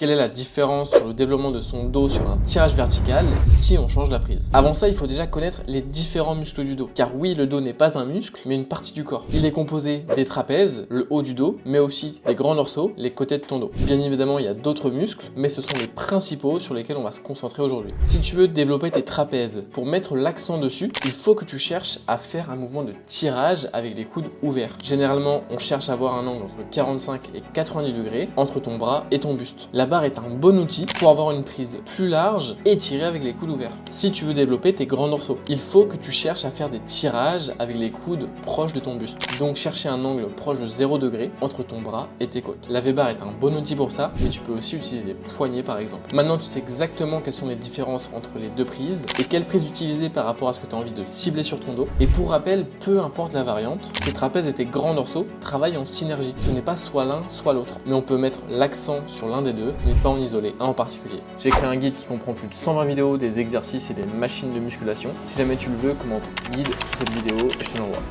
Quelle est la différence sur le développement de son dos sur un tirage vertical si on change la prise? Avant ça, il faut déjà connaître les différents muscles du dos. Car oui, le dos n'est pas un muscle, mais une partie du corps. Il est composé des trapèzes, le haut du dos, mais aussi des grands dorsaux, les côtés de ton dos. Bien évidemment, il y a d'autres muscles, mais ce sont les principaux sur lesquels on va se concentrer aujourd'hui. Si tu veux développer tes trapèzes, pour mettre l'accent dessus, il faut que tu cherches à faire un mouvement de tirage avec les coudes ouverts. Généralement, on cherche à avoir un angle entre 45 et 90 degrés entre ton bras et ton buste. La barre est un bon outil pour avoir une prise plus large et tirer avec les coudes ouverts. Si tu veux développer tes grands dorsaux, il faut que tu cherches à faire des tirages avec les coudes proches de ton buste. Donc chercher un angle proche de 0 degré entre ton bras et tes côtes. La V-bar est un bon outil pour ça, mais tu peux aussi utiliser des poignets par exemple. Maintenant, tu sais exactement quelles sont les différences entre les deux prises et quelle prise utiliser par rapport à ce que tu as envie de cibler sur ton dos. Et pour rappel, peu importe la variante, tes trapèzes et tes grands dorsaux travaillent en synergie. Ce n'est pas soit l'un, soit l'autre. Mais on peut mettre l'accent sur l'un des deux, mais pas en isoler un en particulier. J'ai créé un guide qui comprend plus de 120 vidéos, des exercices et des machines de musculation. Si jamais tu le veux, commente guide sous cette vidéo et je te l'envoie.